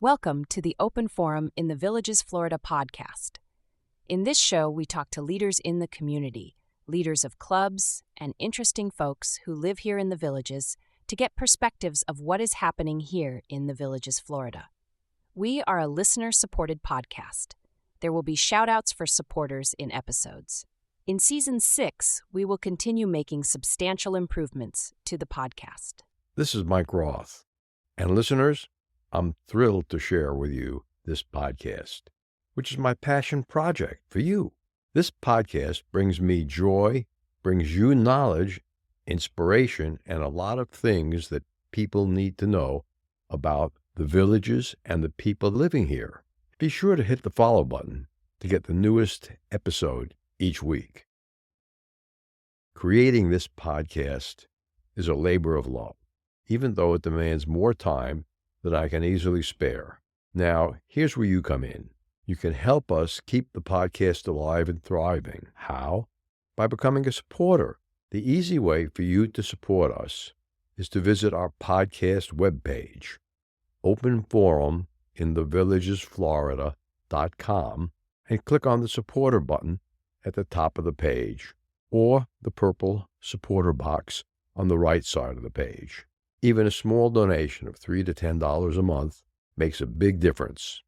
Welcome to the Open Forum in the Villages, Florida podcast. In this show, we talk to leaders in the community, leaders of clubs, and interesting folks who live here in the Villages to get perspectives of what is happening here in the Villages, Florida. We are a listener-supported podcast. There will be shout-outs for supporters in episodes. In Season 6, we will continue making substantial improvements to the podcast. This is Mike Roth. And listeners, I'm thrilled to share with you this podcast, which is my passion project for you. This podcast brings me joy, brings you knowledge, inspiration, and a lot of things that people need to know about the villages and the people living here. Be sure to hit the follow button to get the newest episode each week. Creating this podcast is a labor of love, even though it demands more time that I can easily spare. Now, here's where you come in. You can help us keep the podcast alive and thriving. How? By becoming a supporter. The easy way for you to support us is to visit our podcast webpage, openforuminthevillagesflorida.com, and click on the supporter button at the top of the page, or the purple supporter box on the right side of the page. Even a small donation of $3 to $10 a month makes a big difference.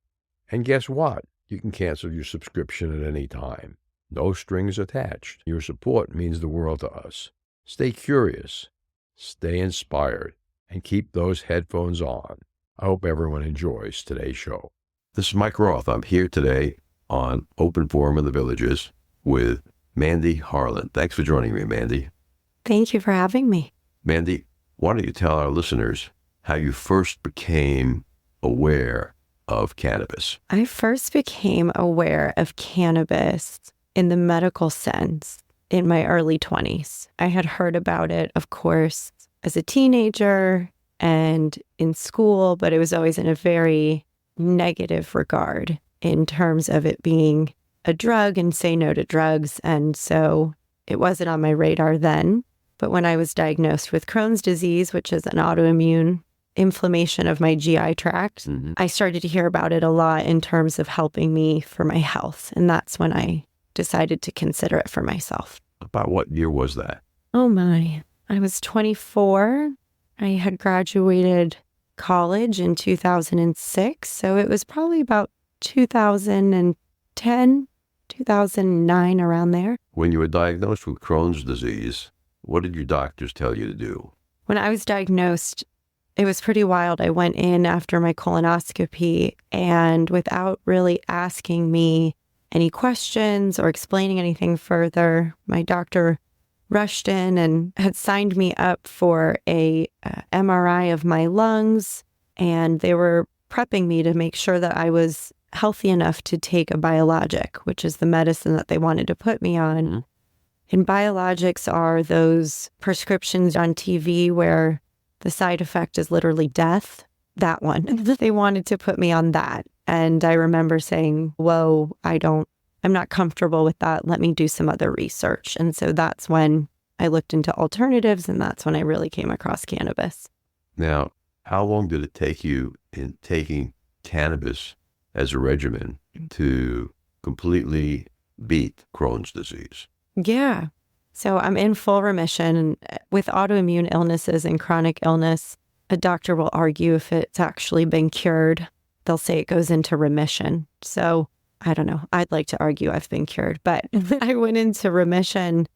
And guess what? You can cancel your subscription at any time. No strings attached. Your support means the world to us. Stay curious, stay inspired, and keep those headphones on. I hope everyone enjoys today's show. This is Mike Roth. I'm here today on Open Forum in the Villages with Mandy Harlan. Thanks for joining me, Mandy. Thank you for having me. Mandy, why don't you tell our listeners how you first became aware of cannabis? I first became aware of cannabis in the medical sense in my early 20s. I had heard about it, of course, as a teenager and in school, but it was always in a very negative regard in terms of it being a drug and say no to drugs. And so it wasn't on my radar then. But when I was diagnosed with Crohn's disease, which is an autoimmune inflammation of my GI tract, I started to hear about it a lot in terms of helping me for my health. And that's when I decided to consider it for myself. About what year was that? Oh my, I was 24. I had graduated college in 2006. So it was probably about 2010, 2009, around there. When you were diagnosed with Crohn's disease, what did your doctors tell you to do? When I was diagnosed, it was pretty wild. I went in after my colonoscopy, and without really asking me any questions or explaining anything further, my doctor rushed in and had signed me up for a MRI of my lungs, and they were prepping me to make sure that I was healthy enough to take a biologic, which is the medicine that they wanted to put me on. And biologics are those prescriptions on TV where the side effect is literally death. That one. They wanted to put me on that. And I remember saying, whoa, I'm not comfortable with that. Let me do some other research. And so that's when I looked into alternatives, and that's when I really came across cannabis. Now, how long did it take you in taking cannabis as a regimen to completely beat Crohn's disease? Yeah. So I'm in full remission. With autoimmune illnesses and chronic illness, a doctor will argue if it's actually been cured. They'll say it goes into remission. So I don't know. I'd like to argue I've been cured, but I went into remission.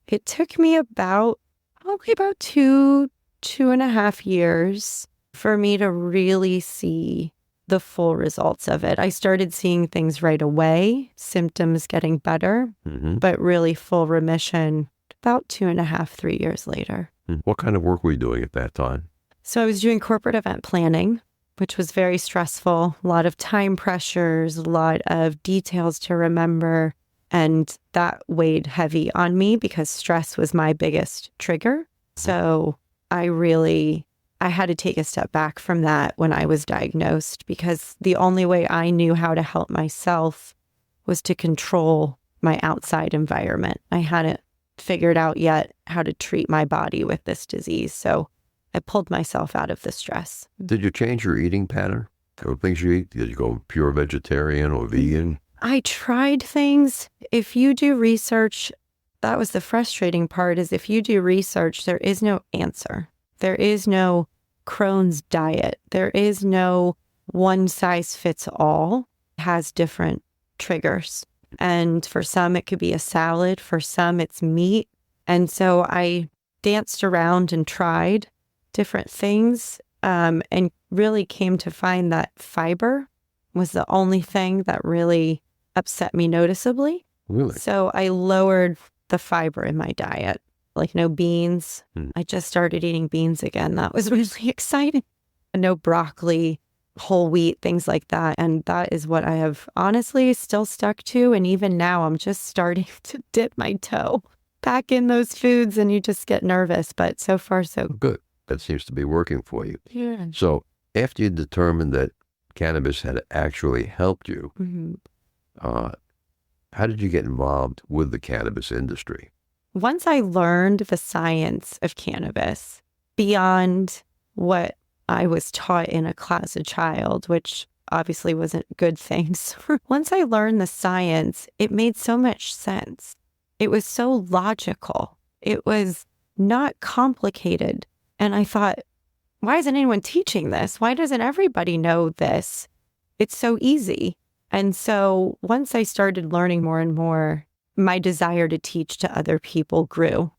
It took me probably about 2.5 years for me to really see the full results of it. I started seeing things right away, symptoms getting better, but really full remission about 2.5, 3 years later. What kind of work were you doing at that time? So I was doing corporate event planning, which was very stressful, a lot of time pressures, a lot of details to remember. And that weighed heavy on me because stress was my biggest trigger. So I had to take a step back from that when I was diagnosed, because the only way I knew how to help myself was to control my outside environment. I hadn't figured out yet how to treat my body with this disease. So I pulled myself out of the stress. Did you change your eating pattern? things you eat? Did you go pure vegetarian or vegan? I tried things. If you do research, that was the frustrating part, is if you do research, there is no answer. There is no Crohn's diet. There is no one size fits all. It has different triggers. And for some, it could be a salad. For some, it's meat. And so I danced around and tried different things and really came to find that fiber was the only thing that really upset me noticeably. Really? So I lowered the fiber in my diet, like no beans. I just started eating beans again. That was really exciting. No broccoli, whole wheat, things like that. And that is what I have honestly still stuck to. And even now I'm just starting to dip my toe back in those foods and you just get nervous. But so far, so good. That seems to be working for you. Yeah. So after you determined that cannabis had actually helped you, how did you get involved with the cannabis industry? Once I learned the science of cannabis beyond what I was taught in a class as a child, which obviously wasn't good things. Once I learned the science, it made so much sense. It was so logical. It was not complicated. And I thought, why isn't anyone teaching this? Why doesn't everybody know this? It's so easy. And so once I started learning more and more, my desire to teach to other people grew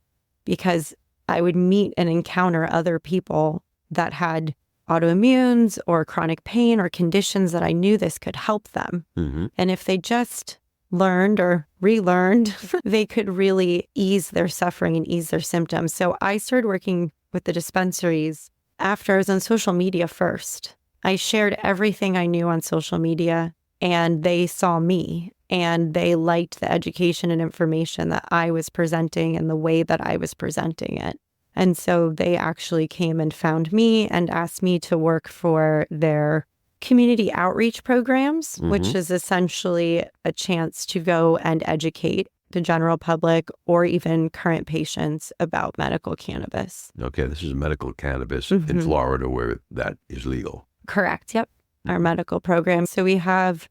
because I would meet and encounter other people that had autoimmunes or chronic pain or conditions that I knew this could help them. And if they just learned or relearned, they could really ease their suffering and ease their symptoms. So I started working with the dispensaries after I was on social media first. I shared everything I knew on social media and they saw me and they liked the education and information that I was presenting and the way that I was presenting it. And so they actually came and found me and asked me to work for their community outreach programs, which is essentially a chance to go and educate the general public or even current patients about medical cannabis. Okay, this is medical cannabis in Florida where that is legal. Correct. Yep. Our medical program. So we have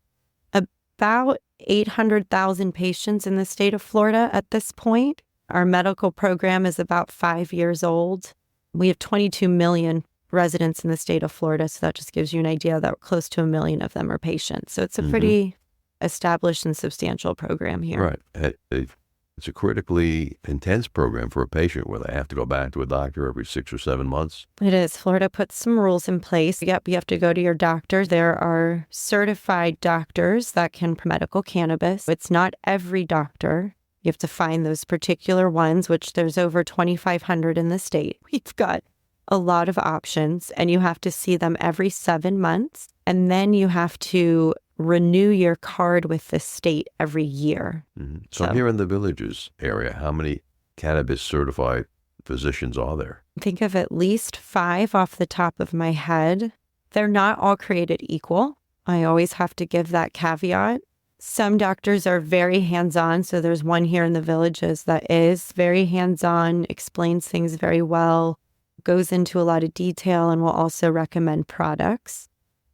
about 800,000 patients in the state of Florida at this point. Our medical program is about 5 years old. We have 22 million residents in the state of Florida. So that just gives you an idea that close to 1 million of them are patients. So it's a pretty established and substantial program here. Right. It's a critically intense program for a patient where they have to go back to a doctor every 6 or 7 months. It is. Florida puts some rules in place. Yep, you have to go to your doctor. There are certified doctors that can medical cannabis. It's not every doctor. You have to find those particular ones, which there's over 2,500 in the state. We've got a lot of options, and you have to see them every 7 months. And then you have to renew your card with the state every year. So here in the Villages area, how many cannabis certified physicians are there? Think of at least 5 off the top of my head. They're not all created equal. I always have to give that caveat. Some doctors are very hands-on. So there's one here in the Villages that is very hands-on, explains things very well, goes into a lot of detail, and will also recommend products.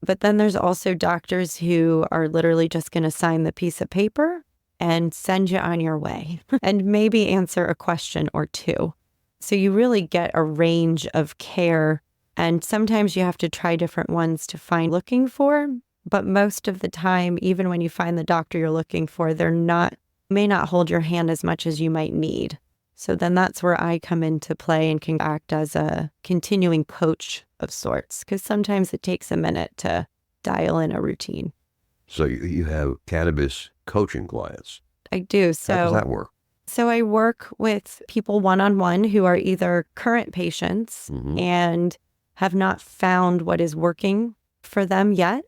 But then there's also doctors who are literally just going to sign the piece of paper and send you on your way and maybe answer a question or two. So you really get a range of care. And sometimes you have to try different ones to find looking for. But most of the time, even when you find the doctor you're looking for, may not hold your hand as much as you might need. So then that's where I come into play and can act as a continuing coach of sorts, because sometimes it takes a minute to dial in a routine. So you have cannabis coaching clients. I do. So how does that work? So I work with people one-on-one who are either current patients and have not found what is working for them yet.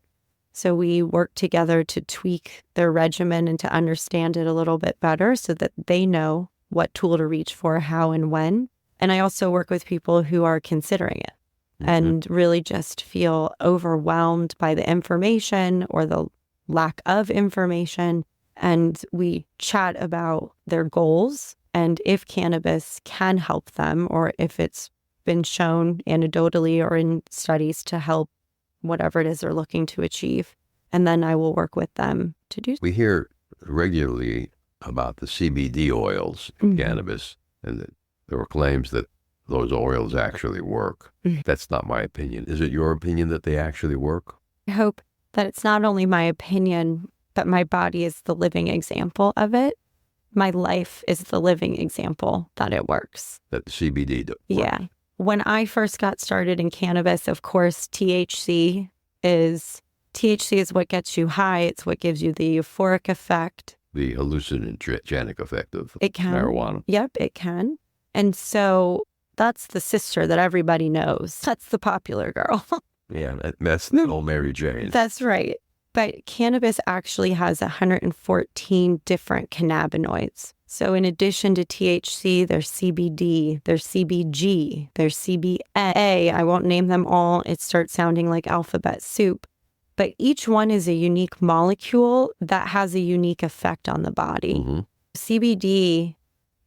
So we work together to tweak their regimen and to understand it a little bit better so that they know what tool to reach for, how and when. And I also work with people who are considering it and really just feel overwhelmed by the information or the lack of information. And we chat about their goals and if cannabis can help them or if it's been shown anecdotally or in studies to help whatever it is they're looking to achieve. And then I will work with them to do. We hear regularly about the CBD oils in cannabis, and that there were claims that those oils actually work. That's not my opinion. Is it your opinion that they actually work? I hope that it's not only my opinion, but my body is the living example of it. My life is the living example that it works. That CBD works. Yeah. When I first got started in cannabis, of course, THC is what gets you high. It's what gives you the euphoric effect. The hallucinogenic effect of it can. marijuana. Yep, it can. And so that's the sister that everybody knows. That's the popular girl. Yeah, that's the old Mary Jane. That's right. But cannabis actually has 114 different cannabinoids. So in addition to THC, there's CBD, there's CBG, there's CBA. I won't name them all. It starts sounding like alphabet soup. But each one is a unique molecule that has a unique effect on the body. CBD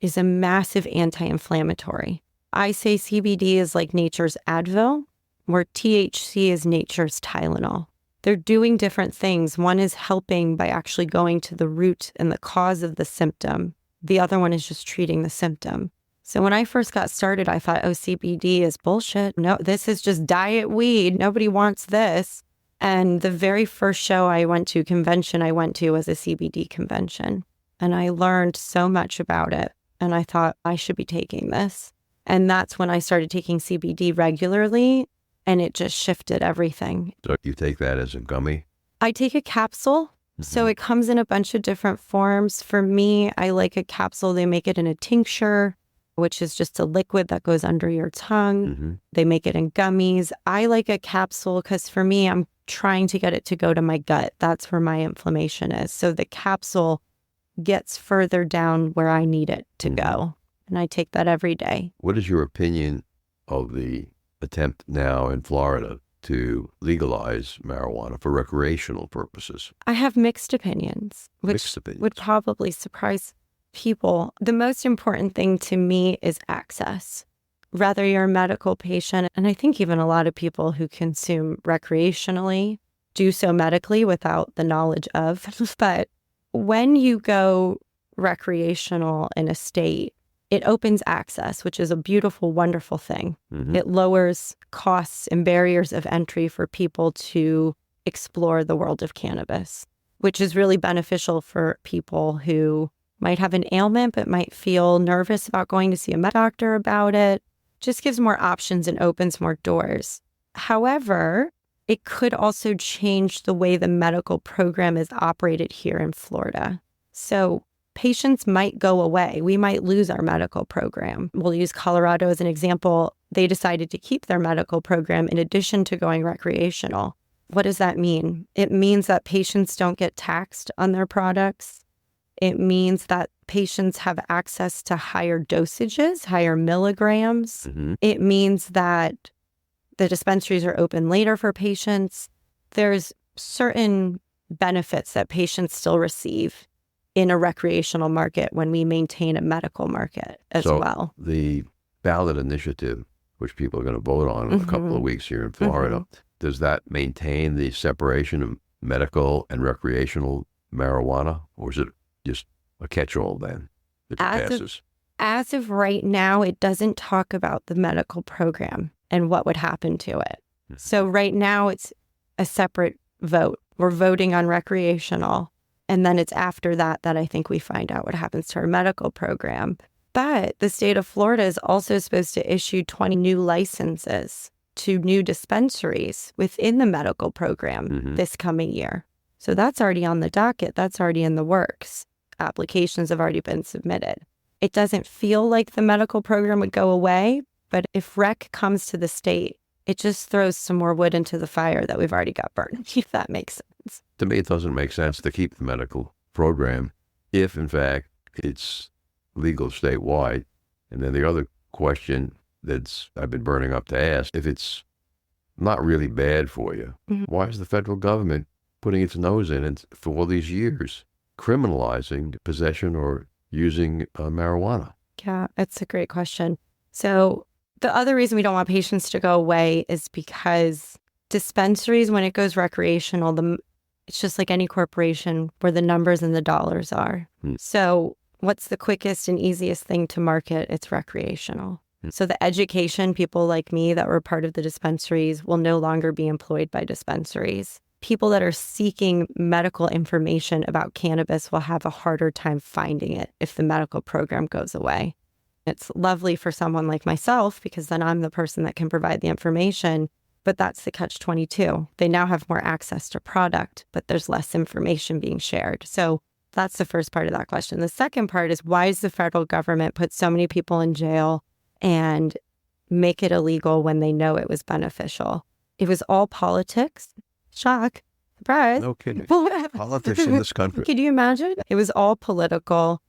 is a massive anti-inflammatory. I say CBD is like nature's Advil, where THC is nature's Tylenol. They're doing different things. One is helping by actually going to the root and the cause of the symptom. The other one is just treating the symptom. So when I first got started, I thought, oh, CBD is bullshit. No, this is just diet weed. Nobody wants this. And the very first convention I went to was a CBD convention. And I learned so much about it. And I thought I should be taking this. And that's when I started taking CBD regularly. And it just shifted everything. So you take that as a gummy? I take a capsule. So it comes in a bunch of different forms. For me, I like a capsule. They make it in a tincture, which is just a liquid that goes under your tongue. They make it in gummies. I like a capsule because for me, I'm trying to get it to go to my gut. That's where my inflammation is. So the capsule gets further down where I need it to go. And I take that every day. What is your opinion of the attempt now in Florida to legalize marijuana for recreational purposes? I have mixed opinions, which would probably surprise people. The most important thing to me is access. Whether you're a medical patient, and I think even a lot of people who consume recreationally do so medically without the knowledge of. But when you go recreational in a state, it opens access, which is a beautiful, wonderful thing. It lowers costs and barriers of entry for people to explore the world of cannabis, which is really beneficial for people who might have an ailment but might feel nervous about going to see a doctor about it. Just gives more options and opens more doors. However, it could also change the way the medical program is operated here in Florida. So patients might go away. We might lose our medical program. We'll use Colorado as an example. They decided to keep their medical program in addition to going recreational. What does that mean? It means that patients don't get taxed on their products. It means that patients have access to higher dosages, higher milligrams. It means that the dispensaries are open later for patients. There's certain benefits that patients still receive in a recreational market when we maintain a medical market as well. The ballot initiative, which people are going to vote on in a couple of weeks here in Florida, does that maintain the separation of medical and recreational marijuana, or is it just a catch-all then that passes? As of right now, it doesn't talk about the medical program and what would happen to it. So right now, it's a separate vote. We're voting on recreational. And then it's after that I think we find out what happens to our medical program. But the state of Florida is also supposed to issue 20 new licenses to new dispensaries within the medical program this coming year. So that's already on the docket. That's already in the works. Applications have already been submitted. It doesn't feel like the medical program would go away, but if rec comes to the state, it just throws some more wood into the fire that we've already got burned, if that makes sense. To me, it doesn't make sense to keep the medical program if, in fact, it's legal statewide. And then the other question I've been burning up to ask, if it's not really bad for you, why is the federal government putting its nose in it for all these years, criminalizing possession or using marijuana? Yeah, it's a great question. So the other reason we don't want patients to go away is because Dispensaries, when it goes recreational, it's just like any corporation where the numbers and the dollars are. So what's the quickest and easiest thing to market? It's recreational. So the education, people like me that were part of the dispensaries will no longer be employed by dispensaries. People that are seeking medical information about cannabis will have a harder time finding it if the medical program goes away. It's lovely for someone like myself because then I'm the person that can provide the information, but that's the catch-22. They now have more access to product, but there's less information being shared. So that's the first part of that question. The second part is, why does the federal government put so many people in jail and make it illegal when they know it was beneficial? It was all politics. Shock. Surprise. No kidding. Politics in this country. Could you imagine? It was all political.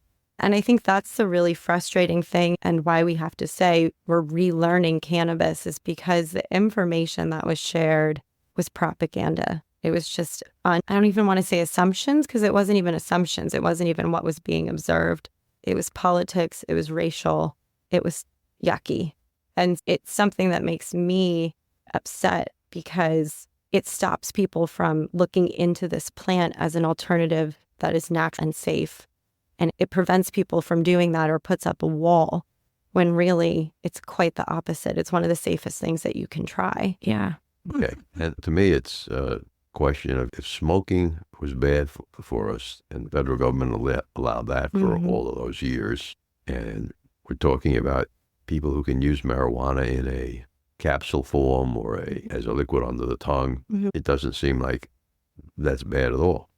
And I think that's the really frustrating thing, and why we have to say we're relearning cannabis is because the information that was shared was propaganda. It was just I don't even want to say assumptions, because it wasn't even assumptions. It wasn't even what was being observed. It was politics. It was racial. It was yucky. And it's something that makes me upset because it stops people from looking into this plant as an alternative that is natural and safe. And it prevents people from doing that, or puts up a wall, when really it's quite the opposite. It's one of the safest things that you can try. Yeah. Okay. And to me, it's a question of, if smoking was bad for us and the federal government allowed that for all of those years, and we're talking about people who can use marijuana in a capsule form or as a liquid under the tongue, it doesn't seem like that's bad at all.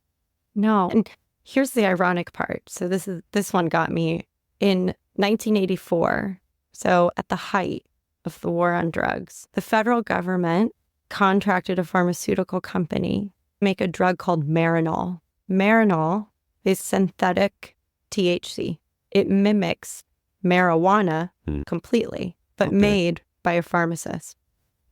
No. And here's the ironic part. So this one got me. In 1984, so at the height of the war on drugs, the federal government contracted a pharmaceutical company to make a drug called Marinol. Marinol is synthetic THC. It mimics marijuana completely, but made by a pharmacist.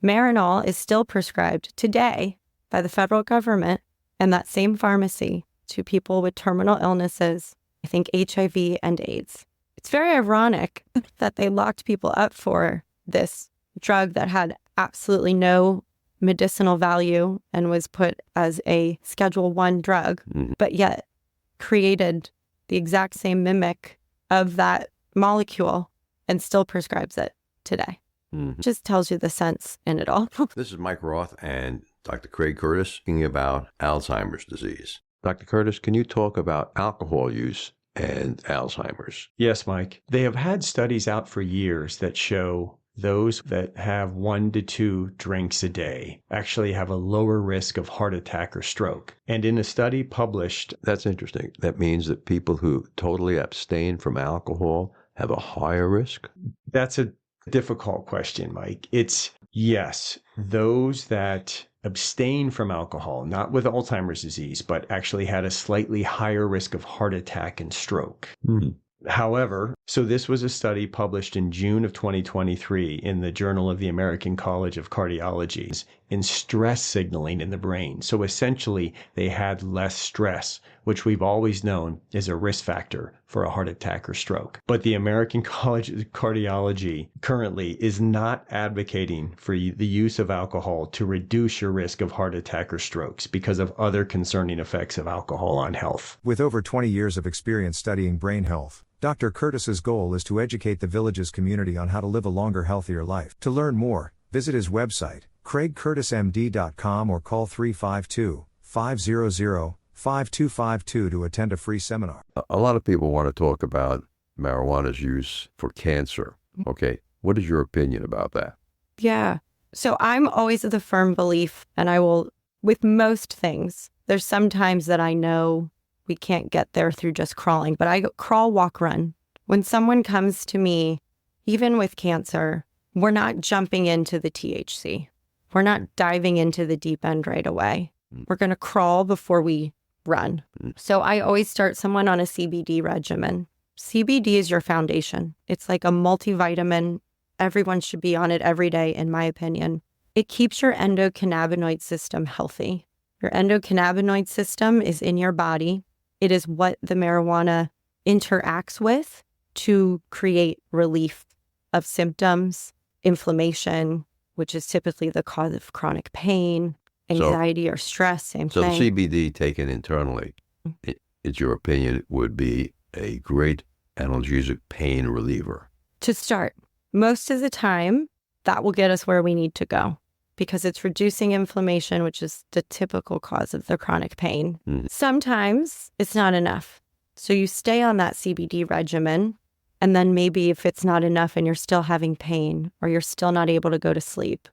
Marinol is still prescribed today by the federal government and that same pharmacy to people with terminal illnesses, I think HIV and AIDS. It's very ironic that they locked people up for this drug that had absolutely no medicinal value and was put as a Schedule I drug, but yet created the exact same mimic of that molecule and still prescribes it today. Just tells you the sense in it all. This is Mike Roth and Dr. Craig Curtis speaking about Alzheimer's disease. Dr. Curtis, can you talk about alcohol use and Alzheimer's? Yes, Mike. They have had studies out for years that show those that have 1 to 2 drinks a day actually have a lower risk of heart attack or stroke. And in a study published... That's interesting. That means that people who totally abstain from alcohol have a higher risk? That's a difficult question, Mike. It's yes, those that abstain from alcohol, not with Alzheimer's disease, but actually had a slightly higher risk of heart attack and stroke. However, so this was a study published in June of 2023 in the Journal of the American College of Cardiology in stress signaling in the brain. So essentially, they had less stress, which we've always known is a risk factor for a heart attack or stroke. But the American College of Cardiology currently is not advocating for the use of alcohol to reduce your risk of heart attack or strokes because of other concerning effects of alcohol on health. With over 20 years of experience studying brain health, Dr. Curtis's goal is to educate the Villages community on how to live a longer, healthier life. To learn more, visit his website, craigcurtismd.com, or call 352-500-5252 to attend a free seminar. A lot of people want to talk about marijuana's use for cancer. Okay, what is your opinion about that? Yeah. So I'm always of the firm belief, and I will, with most things, there's sometimes that I know we can't get there through just crawling, but I go crawl, walk, run. When someone comes to me, even with cancer, we're not jumping into the THC. We're not diving into the deep end right away. We're going to crawl before we run. So I always start someone on a CBD regimen. CBD is your foundation. It's like a multivitamin. Everyone should be on it every day, in my opinion. It keeps your endocannabinoid system healthy. Your endocannabinoid system is in your body. It is what the marijuana interacts with to create relief of symptoms, inflammation, which is typically the cause of chronic pain, anxiety, or stress, same So thing. the CBD taken internally, in your opinion, would be a great analgesic pain reliever. To start, most of the time, that will get us where we need to go because it's reducing inflammation, which is the typical cause of the chronic pain. Sometimes it's not enough. So you stay on that CBD regimen, and then maybe if it's not enough and you're still having pain or you're still not able to go to sleep,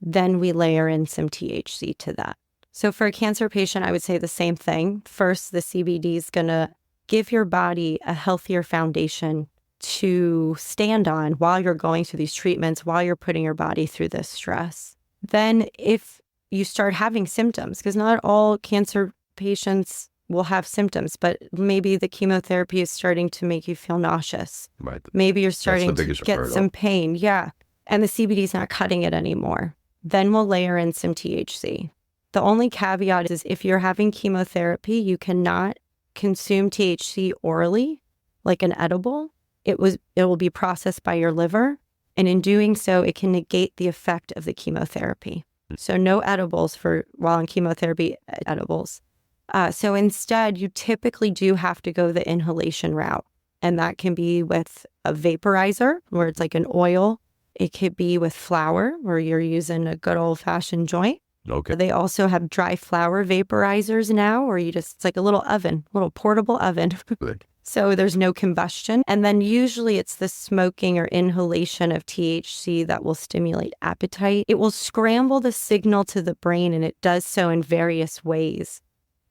then we layer in some THC to that. So for a cancer patient, I would say the same thing. First, the CBD is going to give your body a healthier foundation to stand on while you're going through these treatments, while you're putting your body through this stress. Then if you start having symptoms, because not all cancer patients will have symptoms, but maybe the chemotherapy is starting to make you feel nauseous. Right. Maybe you're starting to get hurdle. some pain. Yeah. And the CBD is not cutting it anymore. Then we'll layer in some THC. The only caveat is if you're having chemotherapy, you cannot consume THC orally, like an edible. It will be processed by your liver. And in doing so, it can negate the effect of the chemotherapy. So no edibles while on chemotherapy, edibles. So instead, you typically do have to go the inhalation route. And that can be with a vaporizer, where it's like an oil. It could be with flour, where you're using a good old-fashioned joint. Okay. They also have dry flower vaporizers now, where it's like a little oven, little portable oven. Good. So there's no combustion. And then usually it's the smoking or inhalation of THC that will stimulate appetite. It will scramble the signal to the brain, and it does so in various ways.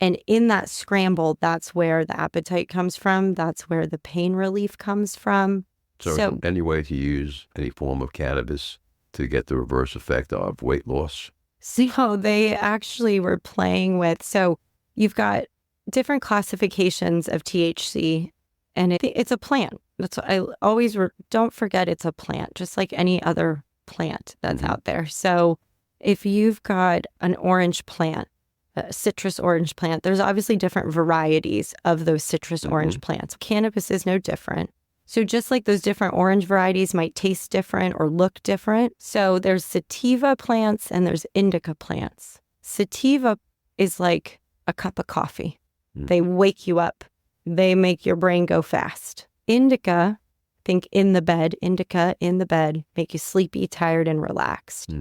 And in that scramble, that's where the appetite comes from. That's where the pain relief comes from. So is there any way to use any form of cannabis to get the reverse effect of weight loss? So they actually were playing with, so you've got different classifications of THC, and it's a plant. That's what I always, don't forget it's a plant, just like any other plant that's out there. So if you've got an orange plant, a citrus orange plant, there's obviously different varieties of those citrus orange plants. Cannabis is no different. So just like those different orange varieties might taste different or look different. So there's sativa plants and there's indica plants. Sativa is like a cup of coffee. They wake you up. They make your brain go fast. Indica, think indica in the bed, make you sleepy, tired, and relaxed.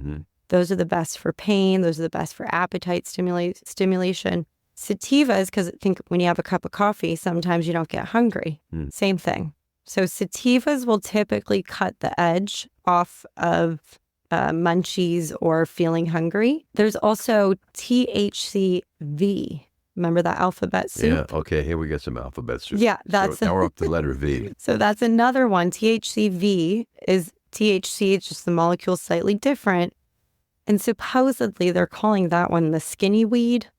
Those are the best for pain. Those are the best for appetite stimulation. Sativas, because I think when you have a cup of coffee, sometimes you don't get hungry. Same thing. So sativas will typically cut the edge off of munchies or feeling hungry. There's also THCV. Remember that alphabet soup? Yeah, okay, here we get some alphabet soup. Yeah, now we're up to letter V. So that's another one. THCV is THC, it's just the molecule slightly different. And supposedly they're calling that one the skinny weed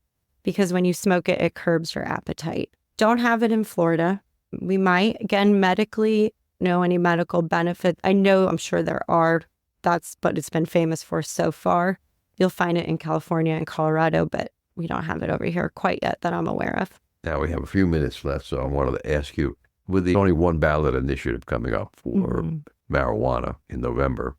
because when you smoke it, it curbs your appetite. Don't have it in Florida. We might, again, medically know any medical benefit. I'm sure there are. That's what it's been famous for so far. You'll find it in California and Colorado, but we don't have it over here quite yet that I'm aware of. Now we have a few minutes left, so I wanted to ask you, with the only one ballot initiative coming up for marijuana in November,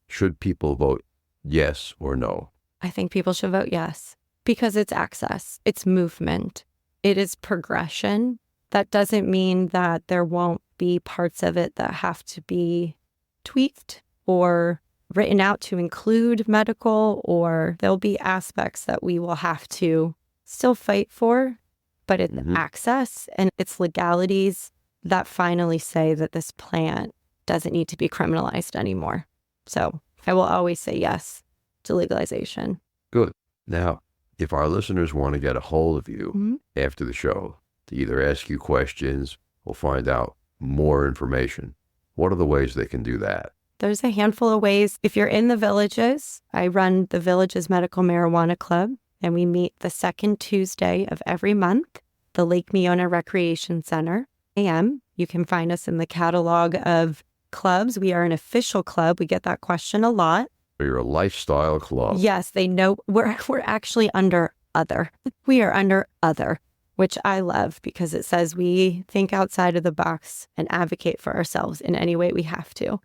should people vote yes or no? I think people should vote yes because it's access, it's movement, it is progression. That doesn't mean that there won't be parts of it that have to be tweaked or written out to include medical, or there'll be aspects that we will have to still fight for, but it's access and its legalities that finally say that this plant doesn't need to be criminalized anymore. So I will always say yes to legalization. Good. Now, if our listeners want to get a hold of you after the show to either ask you questions or find out more information, what are the ways they can do that? There's a handful of ways. If you're in the Villages, I run the Villages Medical Marijuana Club, and we meet the second Tuesday of every month, the Lake Meona Recreation Center. And you can find us in the catalog of clubs. We are an official club. We get that question a lot. You're a lifestyle club. Yes, they know we're actually under other. We are under other, which I love because it says we think outside of the box and advocate for ourselves in any way we have to.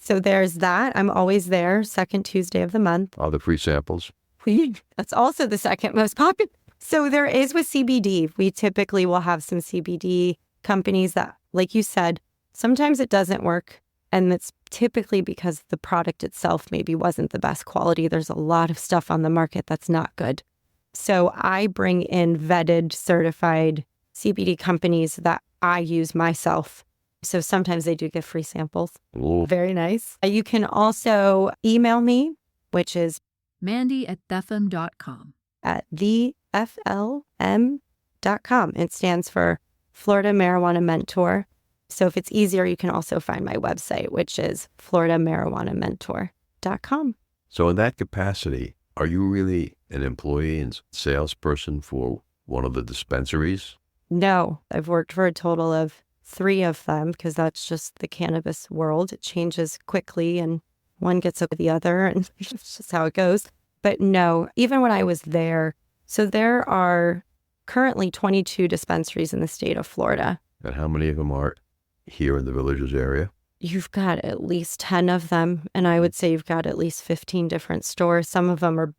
So there's that. I'm always there, second Tuesday of the month. Are the free samples? That's also the second most popular. So there is with CBD. We typically will have some CBD companies that, like you said, sometimes it doesn't work. And it's typically because the product itself maybe wasn't the best quality. There's a lot of stuff on the market that's not good. So I bring in vetted, certified CBD companies that I use myself. So sometimes they do give free samples. Ooh. Very nice. You can also email me, which is Mandy@thefm.com. at theflm.com. It stands for Florida Marijuana Mentor. So if it's easier, you can also find my website, which is floridamarijuanamentor.com. So in that capacity, are you really an employee and salesperson for one of the dispensaries? No, I've worked for a total of 3 of them because that's just the cannabis world. It changes quickly and one gets up with the other and it's just how it goes. But no, even when I was there, so there are currently 22 dispensaries in the state of Florida. And how many of them are here in the Villages area? You've got at least 10 of them. And I would say you've got at least 15 different stores. Some of them are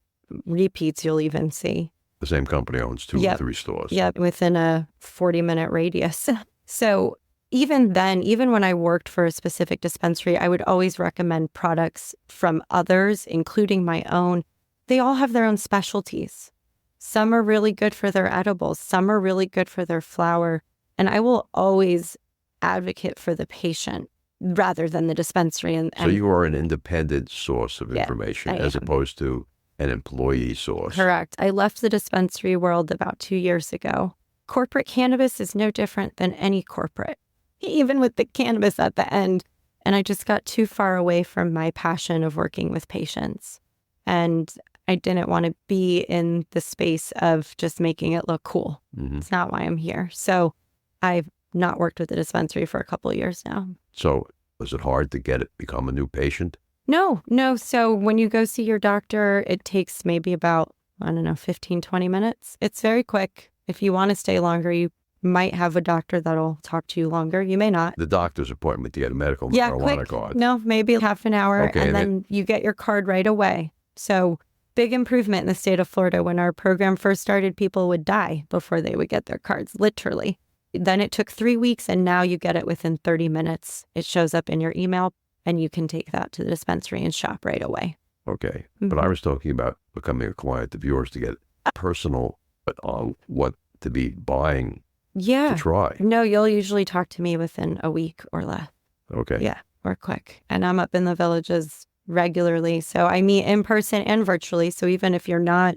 repeats you'll even see. The same company owns 2 or 3 stores. Yeah, within a 40-minute radius. So even then, even when I worked for a specific dispensary, I would always recommend products from others, including my own. They all have their own specialties. Some are really good for their edibles. Some are really good for their flower. And I will always advocate for the patient rather than the dispensary. So you are an independent source of information I as am. opposed to an employee source. Correct. I left the dispensary world about 2 years ago. Corporate cannabis is no different than any corporate, even with the cannabis at the end. And I just got too far away from my passion of working with patients. And I didn't want to be in the space of just making it look cool. Mm-hmm. It's not why I'm here. So I've not worked with the dispensary for a couple of years now. So was it hard to become a new patient? No. So when you go see your doctor, it takes maybe about, 15, 20 minutes. It's very quick. If you want to stay longer, you might have a doctor that'll talk to you longer. You may not. The doctor's appointment to get a medical marijuana quick. card. No, maybe half an hour. Okay, and then you get your card right away. So big improvement in the state of Florida. When our program first started, people would die before they would get their cards, literally. Then it took 3 weeks, and now you get it within 30 minutes. It shows up in your email, and you can take that to the dispensary and shop right away. Okay. But I was talking about becoming a client of yours to get personal on what to be buying to try. No, you'll usually talk to me within a week or less. Okay. Yeah, we're quick. And I'm up in the Villages regularly. So I meet in person and virtually. So even if you're not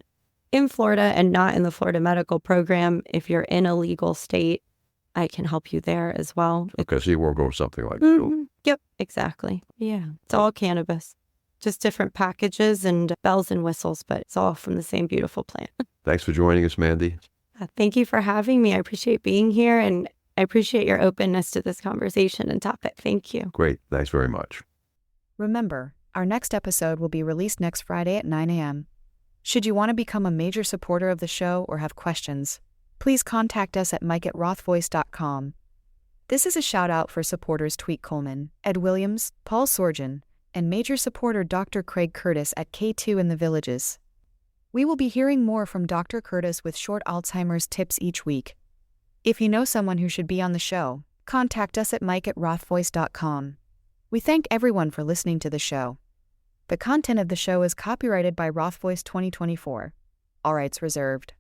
in Florida and not in the Florida medical program, if you're in a legal state, I can help you there as well. Okay, so you will go something like that. Yep, exactly. Yeah, it's all cannabis. Just different packages and bells and whistles, but it's all from the same beautiful plant. Thanks for joining us, Mandy. Thank you for having me. I appreciate being here, and I appreciate your openness to this conversation and topic. Thank you. Great. Thanks very much. Remember, our next episode will be released next Friday at 9 a.m. Should you want to become a major supporter of the show or have questions, please contact us at mike@rothvoice.com. This is a shout-out for supporters Tweet Coleman, Ed Williams, Paul Sorgen, and major supporter Dr. Craig Curtis at K2 in the Villages. We will be hearing more from Dr. Curtis with short Alzheimer's tips each week. If you know someone who should be on the show, contact us at mike@rothvoice.com. We thank everyone for listening to the show. The content of the show is copyrighted by Roth Voice 2024. All rights reserved.